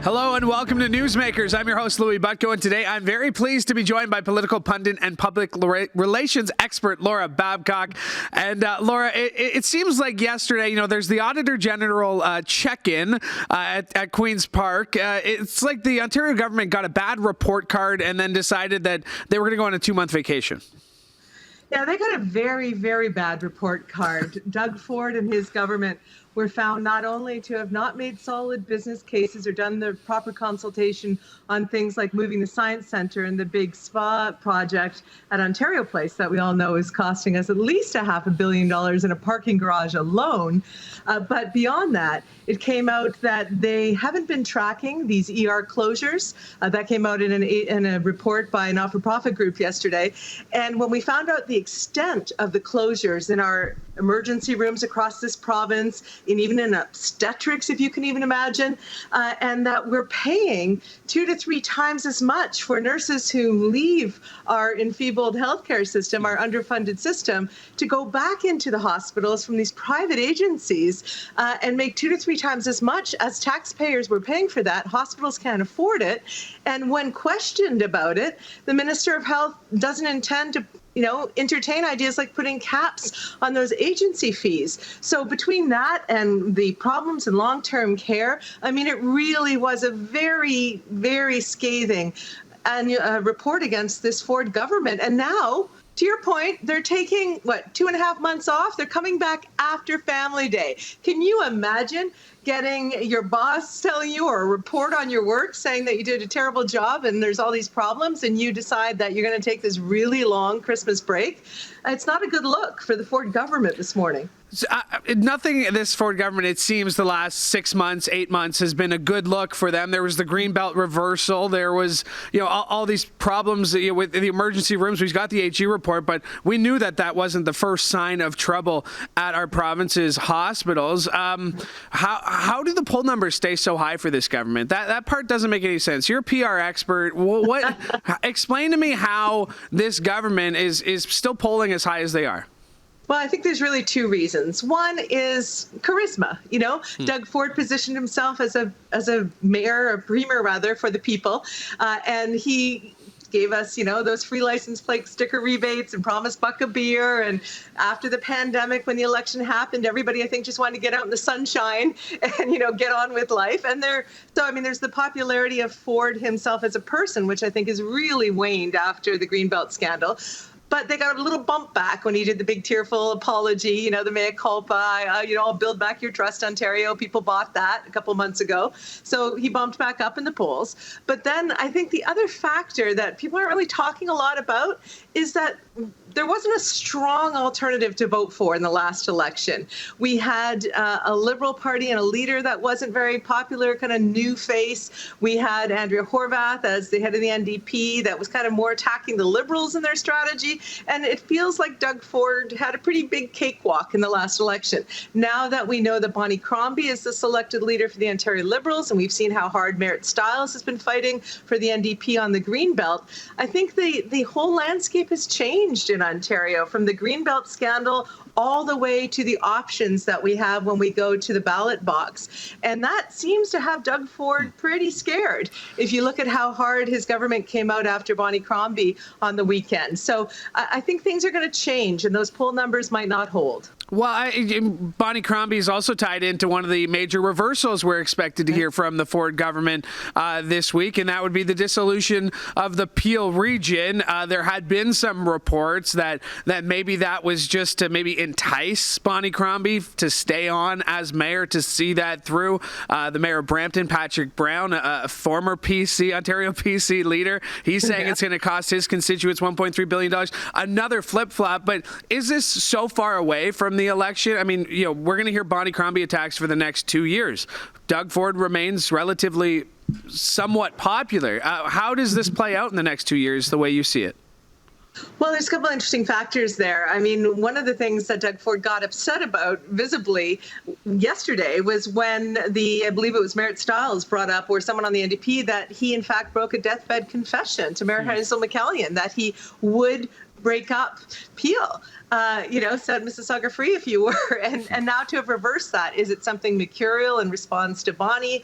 Hello and welcome to Newsmakers. I'm your host, Louie Butko, and today I'm very pleased to be joined by political pundit and public relations expert Laura Babcock. And Laura, it seems like yesterday, there's the Auditor General check-in at Queen's Park. It's like the Ontario government got a bad report card and then decided that they were going to go on a 2-month vacation. Yeah, they got a very, very bad report card. Doug Ford and his government were found not only to have not made solid business cases or done the proper consultation on things like moving the Science Centre and the big spa project at Ontario Place that we all know is costing us at least $500 million in a parking garage alone. But beyond that, it came out that they haven't been tracking these ER closures. That came out in a report by a not-for-profit group yesterday. And when we found out the extent of the closures in our emergency rooms across this province, and even in obstetrics, if you can even imagine, and that we're paying 2 to 3 times as much for nurses who leave our enfeebled healthcare system, our underfunded system, to go back into the hospitals from these private agencies and make 2 to 3 times as much as taxpayers were paying for that. Hospitals can't afford it. And when questioned about it, the Minister of Health doesn't intend to entertain ideas like putting caps on those agency fees. So between that and the problems in long-term care, it really was a very, very scathing report against this Ford government. And now, to your point, they're taking, 2.5 months off? They're coming back after Family Day. Can you imagine getting your boss telling you, or a report on your work saying that you did a terrible job and there's all these problems, and you decide that you're going to take this really long Christmas break? It's not a good look for the Ford government this morning. Nothing this Ford government, it seems, the last 6 months, 8 months has been a good look for them. There was the Greenbelt reversal. There was, all these problems with the emergency rooms. We've got the AG report, but we knew that wasn't the first sign of trouble at our province's hospitals. How do the poll numbers stay so high for this government? That part doesn't make any sense. You're a PR expert. Explain to me how this government is still polling as high as they are. Well, I think there's really 2 reasons. One is charisma. Doug Ford positioned himself as a mayor, or premier rather, for the people, and he gave us, those free license plate sticker rebates and promised buck a beer. And after the pandemic, when the election happened, everybody, I think, just wanted to get out in the sunshine and, get on with life. And there's the popularity of Ford himself as a person, which I think has really waned after the Greenbelt scandal. But they got a little bump back when he did the big tearful apology, the mea culpa, I'll build back your trust, Ontario. People bought that a couple months ago. So he bumped back up in the polls. But then I think the other factor that people aren't really talking a lot about is that there wasn't a strong alternative to vote for in the last election. We had a Liberal Party and a leader that wasn't very popular, kind of new face. We had Andrea Horwath as the head of the NDP that was kind of more attacking the Liberals in their strategy. And it feels like Doug Ford had a pretty big cakewalk in the last election. Now that we know that Bonnie Crombie is the selected leader for the Ontario Liberals, and we've seen how hard Merritt Stiles has been fighting for the NDP on the Greenbelt, I think the whole landscape has changed in Ontario, from the Greenbelt scandal all the way to the options that we have when we go to the ballot box. And that seems to have Doug Ford pretty scared, if you look at how hard his government came out after Bonnie Crombie on the weekend. So I think things are going to change, and those poll numbers might not hold. Well, Bonnie Crombie is also tied into one of the major reversals we're expected to hear from the Ford government this week, and that would be the dissolution of the Peel region. There had been some reports that maybe that was just to maybe entice Bonnie Crombie to stay on as mayor, to see that through. The mayor of Brampton, Patrick Brown, a former Ontario PC leader, he's saying it's going to cost his constituents $1.3 billion. Another flip-flop, but is this so far away from the election? We're going to hear Bonnie Crombie attacks for the next 2 years. Doug Ford remains relatively somewhat popular. How does this play out in the next 2 years, the way you see it? Well, there's a couple of interesting factors there. One of the things that Doug Ford got upset about visibly yesterday was when I believe it was Merritt Stiles brought up, or someone on the NDP, that he in fact broke a deathbed confession to Mayor Hazel McCallion, that he would break up Peel. Set Mississauga free, if you were, and now to have reversed that. Is it something mercurial in response to Bonnie,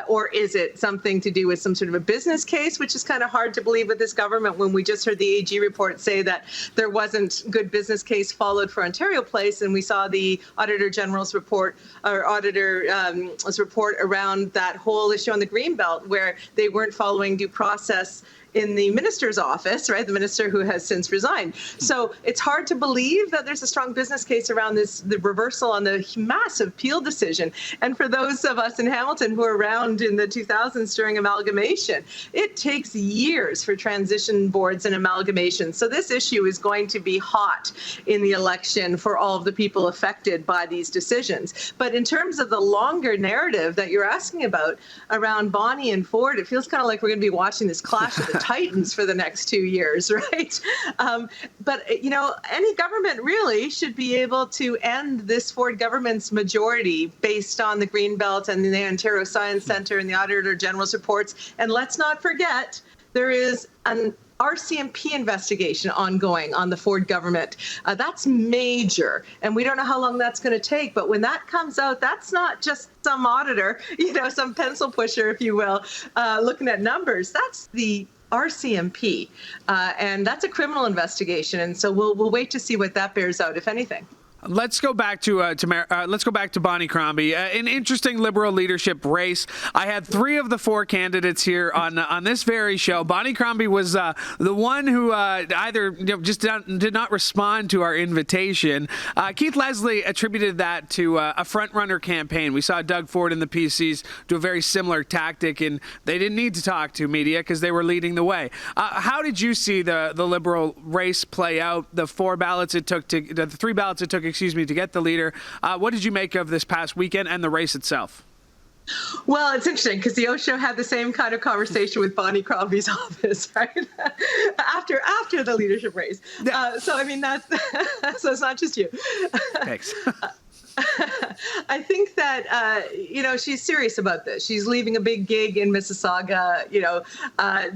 or is it something to do with some sort of a business case, which is kind of hard to believe with this government when we just heard the AG report say that there wasn't good business case followed for Ontario Place, and we saw the Auditor General's report, or Auditor's report around that whole issue on the Greenbelt, where they weren't following due process in the minister's office, right? The minister who has since resigned. So it's hard to believe that there's a strong business case around the reversal on the massive Peel decision. And for those of us in Hamilton who were around in the 2000s during amalgamation, it takes years for transition boards and amalgamation. So this issue is going to be hot in the election for all of the people affected by these decisions. But in terms of the longer narrative that you're asking about around Bonnie and Ford, it feels kind of like we're going to be watching this clash of the Titans for the next 2 years, right? But any government really should be able to end this Ford government's majority based on the Greenbelt and the Ontario Science Centre and the Auditor General's reports. And let's not forget, there is an RCMP investigation ongoing on the Ford government. That's major, and we don't know how long that's going to take. But when that comes out, that's not just some auditor, some pencil pusher, if you will, looking at numbers. That's the RCMP, and that's a criminal investigation. And so we'll wait to see what that bears out, if anything. Let's go back to Bonnie Crombie. An interesting Liberal leadership race. I had 3 of the 4 candidates here on this very show. Bonnie Crombie was the one who either just did not respond to our invitation. Keith Leslie attributed that to a front-runner campaign. We saw Doug Ford and the PCs do a very similar tactic, and they didn't need to talk to media because they were leading the way. How did you see the Liberal race play out? The 3 ballots it took to get the leader. What did you make of this past weekend and the race itself? Well, it's interesting because the Osho had the same kind of conversation with Bonnie Crombie's office, right? after the leadership race. So I mean, that's so it's not just you. Thanks. I think that, she's serious about this. She's leaving a big gig in Mississauga,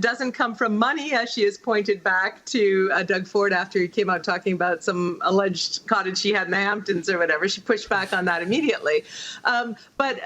doesn't come from money, as she has pointed back to Doug Ford after he came out talking about some alleged cottage she had in the Hamptons or whatever. She pushed back on that immediately. But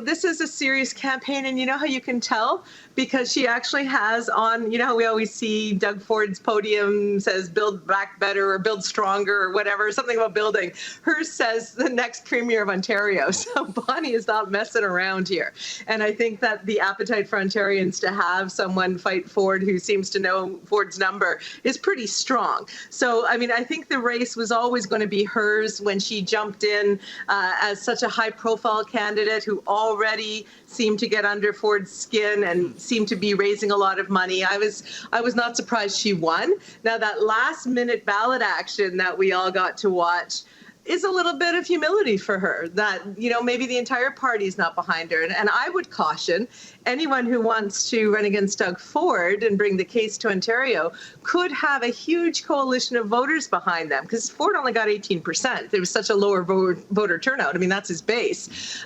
this is a serious campaign, and you know how you can tell? Because she actually has on, how we always see Doug Ford's podium says build back better or build stronger or whatever, something about building. Hers says the next Premier of Ontario. So Bonnie is not messing around here. And I think that the appetite for Ontarians to have someone fight Ford who seems to know Ford's number is pretty strong. So, I mean, I think the race was always going to be hers when she jumped in as such a high-profile candidate who already seemed to get under Ford's skin and seemed to be raising a lot of money. I was not surprised she won. Now, that last-minute ballot action that we all got to watch is a little bit of humility for her that, maybe the entire party is not behind her. And I would caution anyone who wants to run against Doug Ford and bring the case to Ontario could have a huge coalition of voters behind them because Ford only got 18%. There was such a lower voter turnout. I mean, that's his base.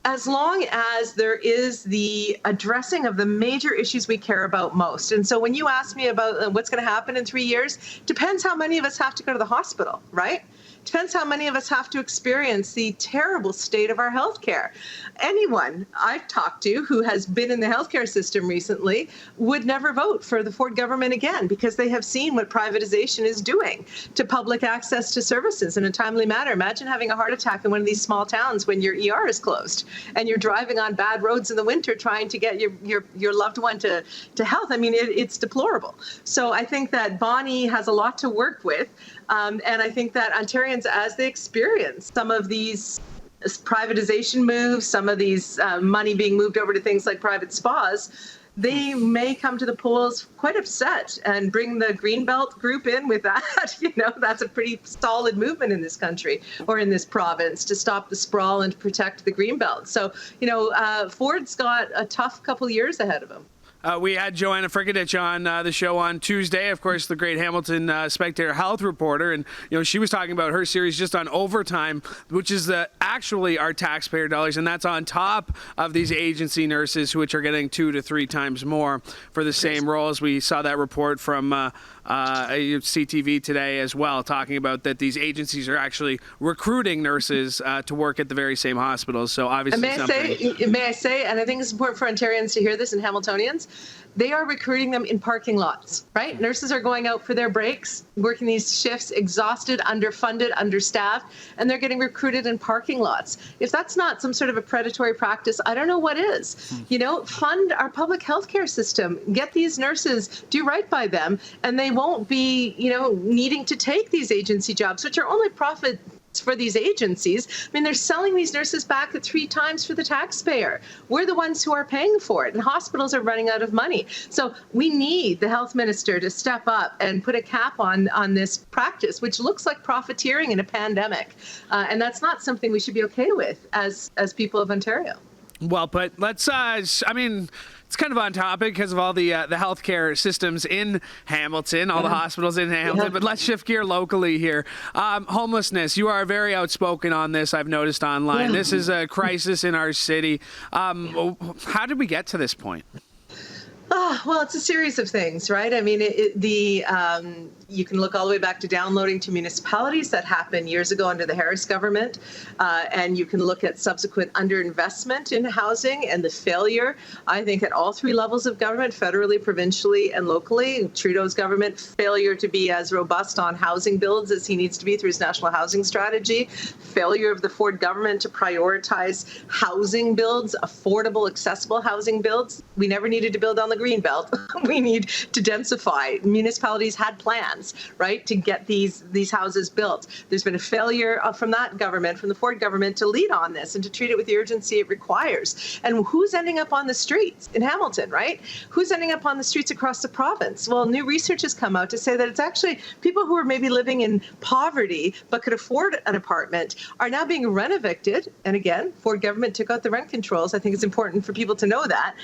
As long as there is the addressing of the major issues we care about most. And so when you ask me about what's going to happen in 3 years, depends how many of us have to go to the hospital, right? Depends how many of us have to experience the terrible state of our healthcare. Anyone I've talked to who has been in the healthcare system recently would never vote for the Ford government again because they have seen what privatization is doing to public access to services in a timely manner. Imagine having a heart attack in one of these small towns when your ER is closed and you're driving on bad roads in the winter trying to get your loved one to health. I mean, it's deplorable. So I think that Bonnie has a lot to work with. And I think that Ontarians, as they experience some of these privatization moves, some of these money being moved over to things like private spas, they may come to the polls quite upset and bring the Greenbelt group in with that. That's a pretty solid movement in this country or in this province to stop the sprawl and to protect the Greenbelt. So, Ford's got a tough couple years ahead of him. We had Joanna Fricadich on the show on Tuesday, of course, the great Hamilton Spectator health reporter. And, she was talking about her series just on overtime, which is the actually are taxpayer dollars, and that's on top of these agency nurses, which are getting 2 to 3 times more for the same roles. We saw that report from CTV today as well, talking about that these agencies are actually recruiting nurses to work at the very same hospitals. So obviously, may I say, and I think it's important for Ontarians to hear this and Hamiltonians, they are recruiting them in parking lots, right? Nurses are going out for their breaks, working these shifts, exhausted, underfunded, understaffed, and they're getting recruited in parking lots. If that's not some sort of a predatory practice, I don't know what is. You know, fund our public healthcare system, get these nurses, do right by them, and they won't be, you know, needing to take these agency jobs, which are only profit for these agencies. I mean, they're selling these nurses back at 3 times for the taxpayer. We're the ones who are paying for it, and hospitals are running out of money. So we need the health minister to step up and put a cap on this practice, which looks like profiteering in a pandemic. And that's not something we should be okay with as people of Ontario. Well, but let's, it's kind of on topic because of all the healthcare systems in Hamilton, all the hospitals in Hamilton. But let's shift gear locally here. Homelessness. You are very outspoken on this, I've noticed online. This is a crisis in our city. How did we get to this point? Well, it's a series of things, right? I mean, you can look all the way back to downloading to municipalities that happened years ago under the Harris government, and you can look at subsequent underinvestment in housing and the failure, I think, at all 3 levels of government, federally, provincially, and locally. Trudeau's government failure to be as robust on housing builds as he needs to be through his national housing strategy, failure of the Ford government to prioritize housing builds, affordable, accessible housing builds. We never needed to build on the Greenbelt. We need to densify. Municipalities had plans, right, to get these houses built. There's been a failure from that government, from the Ford government, to lead on this and to treat it with the urgency it requires. And who's ending up on the streets in Hamilton, right? Who's ending up on the streets across the province? Well, new research has come out to say that it's actually people who are maybe living in poverty but could afford an apartment are now being rent-evicted. And again, Ford government took out the rent controls. I think it's important for people to know that.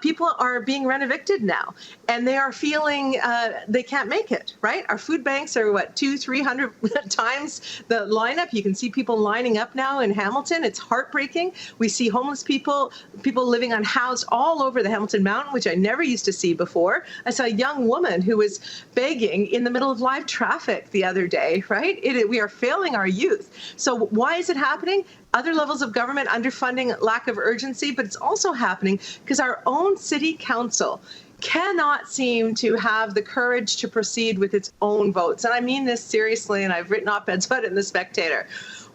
People are being rent-evicted now, and they are feeling they can't make it, right? Our food banks are, 200-300 times the lineup. You can see people lining up now in Hamilton. It's heartbreaking. We see homeless people living unhoused all over the Hamilton Mountain, which I never used to see before. I saw a young woman who was begging in the middle of live traffic the other day, right? We are failing our youth. So why is it happening? Other levels of government underfunding, lack of urgency, but it's also happening because our own city council cannot seem to have the courage to proceed with its own votes. And I mean this seriously, and I've written op-eds about it in The Spectator.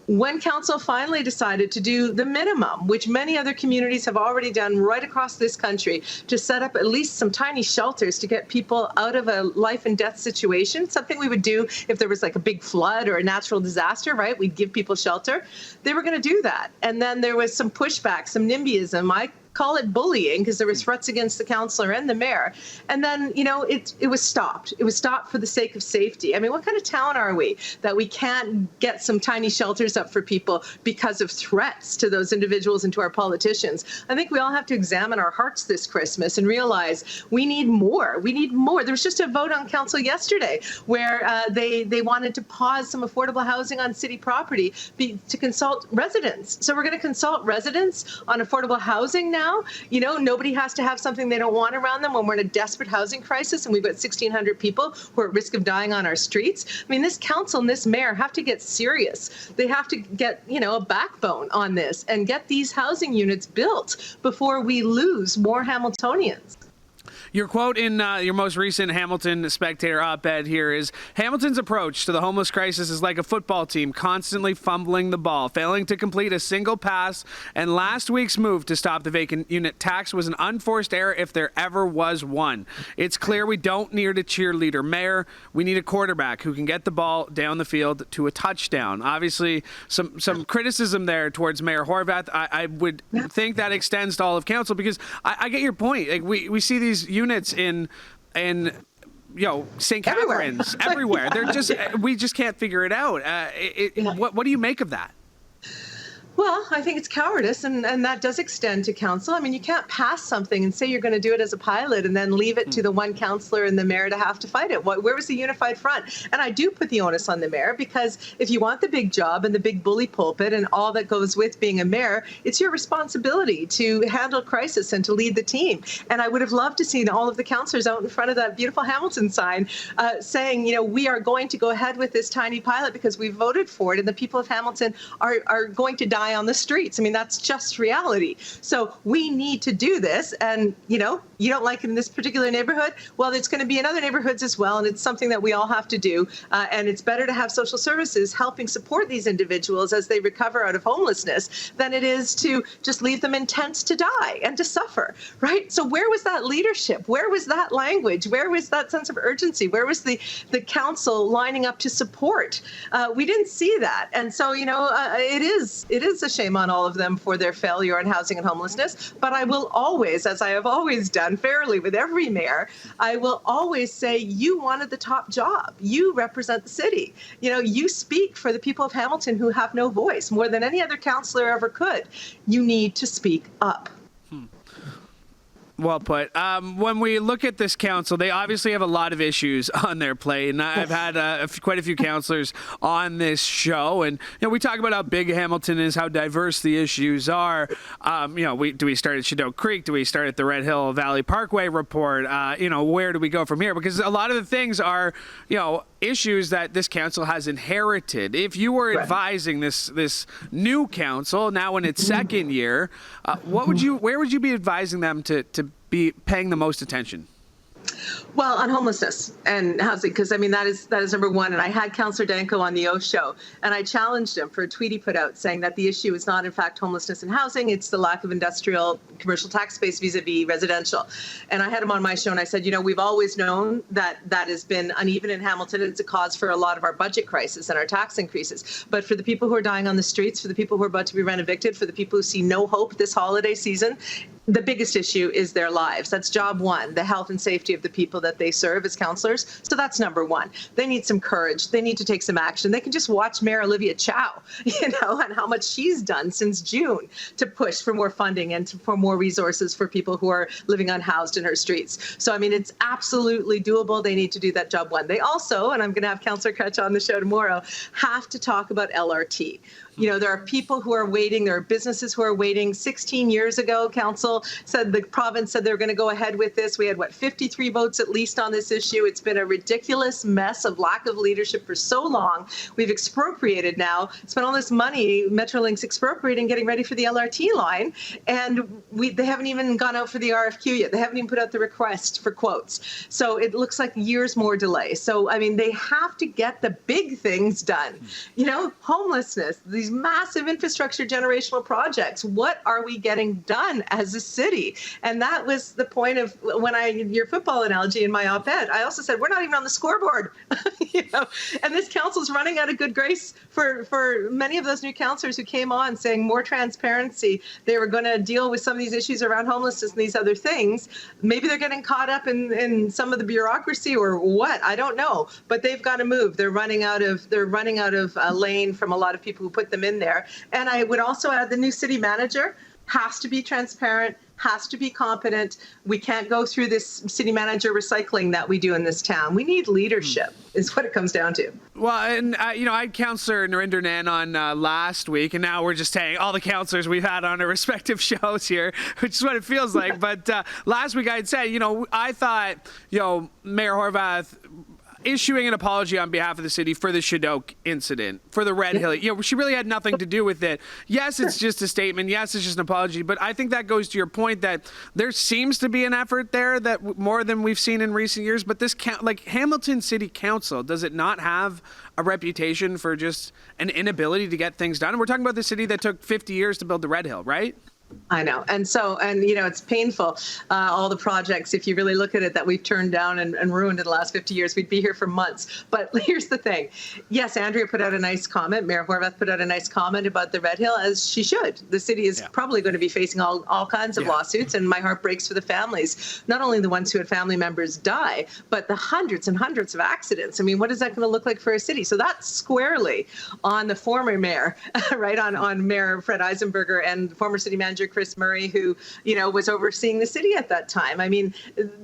When council finally decided to do the minimum, which many other communities have already done right across this country, to set up at least some tiny shelters to get people out of a life and death situation, something we would do if there was like a big flood or a natural disaster, right? We'd give people shelter. They were going to do that. And then there was some pushback, some NIMBYism. I call it bullying because there was threats against the councillor and the mayor. And then, it was stopped. It was stopped for the sake of safety. I mean, what kind of town are we that we can't get some tiny shelters up for people because of threats to those individuals and to our politicians? I think we all have to examine our hearts this Christmas and realize we need more. We need more. There was just a vote on council yesterday where they wanted to pause some affordable housing on city property to consult residents. So we're going to consult residents on affordable housing now. Nobody has to have something they don't want around them when we're in a desperate housing crisis and we've got 1,600 people who are at risk of dying on our streets. I mean, this council and this mayor have to get serious. They have to get, a backbone on this and get these housing units built before we lose more Hamiltonians. Your quote in your most recent Hamilton Spectator op-ed here is, Hamilton's approach to the homeless crisis is like a football team constantly fumbling the ball, failing to complete a single pass, and last week's move to stop the vacant unit tax was an unforced error if there ever was one. It's clear we don't need a cheerleader mayor. We need a quarterback who can get the ball down the field to a touchdown. Obviously, some criticism there towards Mayor Horvath. I would think that extends to all of council because I get your point. Like we see these units in St. Catharines everywhere. They're just we just can't figure it out. What do you make of that? Well, I think it's cowardice, and that does extend to council. I mean, you can't pass something and say you're going to do it as a pilot and then leave it to the one councillor and the mayor to have to fight it. Where was the unified front? And I do put the onus on the mayor, because if you want the big job and the big bully pulpit and all that goes with being a mayor, it's your responsibility to handle crisis and to lead the team. And I would have loved to see all of the councillors out in front of that beautiful Hamilton sign saying, we are going to go ahead with this tiny pilot because we voted for it, and the people of Hamilton are going to die on the streets. I mean, that's just reality. So we need to do this. And, you don't like it in this particular neighborhood. Well, it's going to be in other neighborhoods as well. And it's something that we all have to do. And it's better to have social services helping support these individuals as they recover out of homelessness than it is to just leave them in tents to die and to suffer, right? So where was that leadership? Where was that language? Where was that sense of urgency? Where was the council lining up to support? We didn't see that. And so, it is a shame on all of them for their failure on housing and homelessness. But I will always, as I have always done fairly with every mayor, I will always say, you wanted the top job. You represent the city. You speak for the people of Hamilton who have no voice more than any other councillor ever could. You need to speak up. Well put. When we look at this council, they obviously have a lot of issues on their plate, and I've had quite a few councillors on this show, and we talk about how big Hamilton is, how diverse the issues are. Do we start at Shadow Creek? Do we start at the Red Hill Valley Parkway report? Where do we go from here? Because a lot of the things are, issues that this council has inherited. If you were advising this new council now in its second year, where would you be advising them to be paying the most attention? Well, on homelessness and housing, because that is number one. And I had Councillor Danko on the O show, and I challenged him for a tweet he put out saying that the issue is not, in fact, homelessness and housing. It's the lack of industrial commercial tax space vis-a-vis residential. And I had him on my show, and I said, we've always known that has been uneven in Hamilton, and it's a cause for a lot of our budget crisis and our tax increases. But for the people who are dying on the streets, for the people who are about to be rent evicted, for the people who see no hope this holiday season, the biggest issue is their lives. That's job one, the health and safety of the people that they serve as councillors. So that's number one. They need some courage. They need to take some action. They can just watch Mayor Olivia Chow, and how much she's done since June to push for more funding and for more resources for people who are living unhoused in her streets. So, it's absolutely doable. They need to do that job one. They also, and I'm going to have Councillor Crutch on the show tomorrow, have to talk about LRT. There are people who are waiting. There are businesses who are waiting. 16 years ago, the province said they were going to go ahead with this. We had, 53 votes at least on this issue. It's been a ridiculous mess of lack of leadership for so long. We've expropriated now, spent all this money, Metrolinx expropriating, getting ready for the LRT line. And they haven't even gone out for the RFQ yet. They haven't even put out the request for quotes. So it looks like years more delay. So, they have to get the big things done. Homelessness, these massive infrastructure generational projects. What are we getting done as a city? And that was the point of your football analogy in my op-ed. I also said, we're not even on the scoreboard. And this council's running out of good grace for many of those new councillors who came on saying more transparency. They were going to deal with some of these issues around homelessness and these other things. Maybe they're getting caught up in some of the bureaucracy or what, I don't know, but they've got to move. They're running out of lane from a lot of people who put them in there. And I would also add the new city manager has to be transparent, has to be competent. We can't go through this city manager recycling that we do in this town. We need leadership is what it comes down to. Well, and, I had Councillor Narinder Nan on last week, and now we're just saying all the councillors we've had on our respective shows here, which is what it feels like. But last week I had said, I thought, Mayor Horvath issuing an apology on behalf of the city for the Shadok incident, for the Red Hill. She really had nothing to do with it. Yes, it's just a statement. Yes, it's just an apology. But I think that goes to your point that there seems to be an effort there that more than we've seen in recent years. But this Hamilton City Council, does it not have a reputation for just an inability to get things done? And we're talking about the city that took 50 years to build the Red Hill, right? I know. And it's painful. All the projects, if you really look at it, that we've turned down and ruined in the last 50 years, we'd be here for months. But here's the thing. Yes, Andrea put out a nice comment. Mayor Horvath put out a nice comment about the Red Hill, as she should. The city is probably going to be facing all kinds of lawsuits, and my heart breaks for the families, not only the ones who had family members die, but the hundreds and hundreds of accidents. I mean, what is that going to look like for a city? So that's squarely on the former mayor, right, on Mayor Fred Eisenberger and former city manager Chris Murray, who, was overseeing the city at that time. I mean,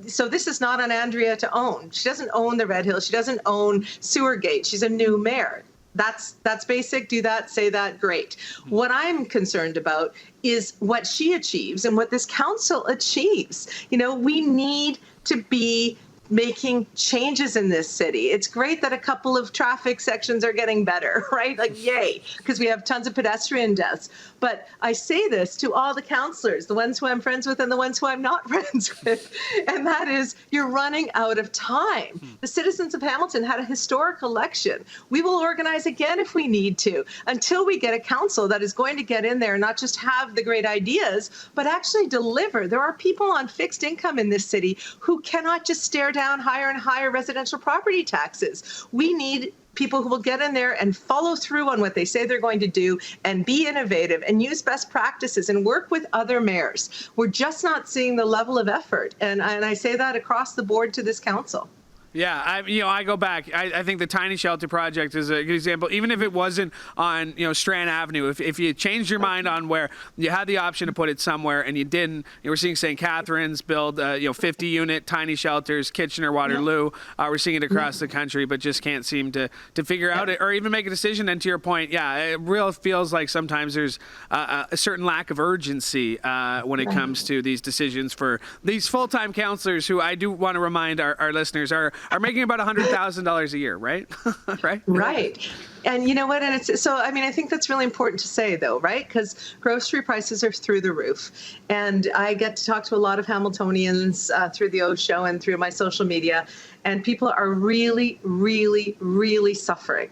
so this is not on Andrea to own. She doesn't own the Red Hill. She doesn't own Sewergate. She's a new mayor. That's basic. Do that, say that, great. What I'm concerned about is what she achieves and what this council achieves. We need to be making changes in this city. It's great that a couple of traffic sections are getting better, right? Like, yay, because we have tons of pedestrian deaths. But I say this to all the councillors, the ones who I'm friends with and the ones who I'm not friends with, and that is, you're running out of time. The citizens of Hamilton had a historic election. We will organize again if we need to, until we get a council that is going to get in there and not just have the great ideas, but actually deliver. There are people on fixed income in this city who cannot just stare down higher and higher residential property taxes. We need people who will get in there and follow through on what they say they're going to do and be innovative and use best practices and work with other mayors. We're just not seeing the level of effort. And I say that across the board to this council. Yeah, I go back. I think the tiny shelter project is a good example. Even if it wasn't on, Strand Avenue, if you changed your mind on where you had the option to put it somewhere and you didn't, we're seeing St. Catharines build, 50-unit tiny shelters, Kitchener, Waterloo. We're seeing it across the country, but just can't seem to figure out it or even make a decision. And to your point, it really feels like sometimes there's a certain lack of urgency when it comes to these decisions for these full-time counselors who I do want to remind our listeners are making about $100,000 a year, right? Right. And you know what? And it's so, I think that's really important to say, though, right? Because grocery prices are through the roof. And I get to talk to a lot of Hamiltonians through the O Show and through my social media. And people are really, really, really suffering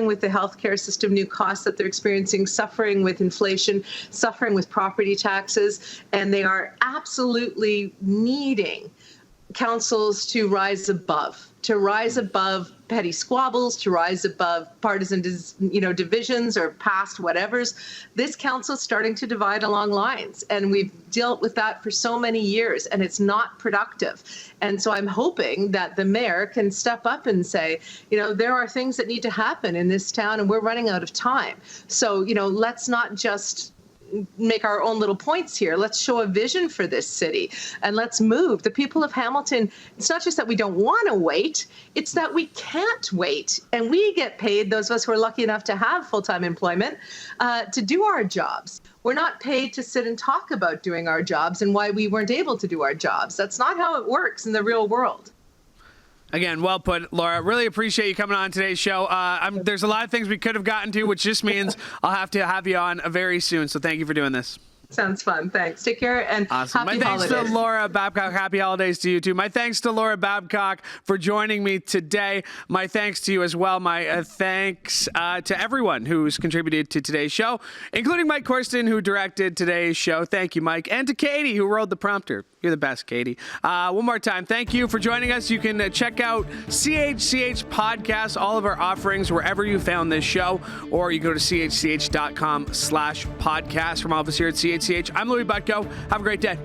with the healthcare system, new costs that they're experiencing, suffering with inflation, suffering with property taxes. And they are absolutely needing councils to rise above petty squabbles, to rise above partisan, divisions or past whatevers. This council is starting to divide along lines, and we've dealt with that for so many years, and it's not productive. And so I'm hoping that the mayor can step up and say, there are things that need to happen in this town, and we're running out of time. So, let's not just make our own little points here. Let's show a vision for this city and let's move. The people of Hamilton, it's not just that we don't want to wait, it's that we can't wait. And we get paid, those of us who are lucky enough to have full-time employment, to do our jobs. We're not paid to sit and talk about doing our jobs and why we weren't able to do our jobs. That's not how it works in the real world. Again, well put, Laura. Really appreciate you coming on today's show. There's a lot of things we could have gotten to, which just means I'll have to have you on very soon. So thank you for doing this. Sounds fun. Thanks. Take care and awesome. Happy holidays. My thanks to Laura Babcock. Happy holidays to you too. My thanks to Laura Babcock for joining me today. My thanks to you as well. My thanks to everyone who's contributed to today's show, including Mike Corsten, who directed today's show. Thank you, Mike. And to Katie, who wrote the prompter. You're the best, Katie. One more time, thank you for joining us. You can check out CHCH Podcasts, all of our offerings, wherever you found this show, or you go to chch.com/podcast. From all of us here at CHCH, I'm Louie Butko. Have a great day.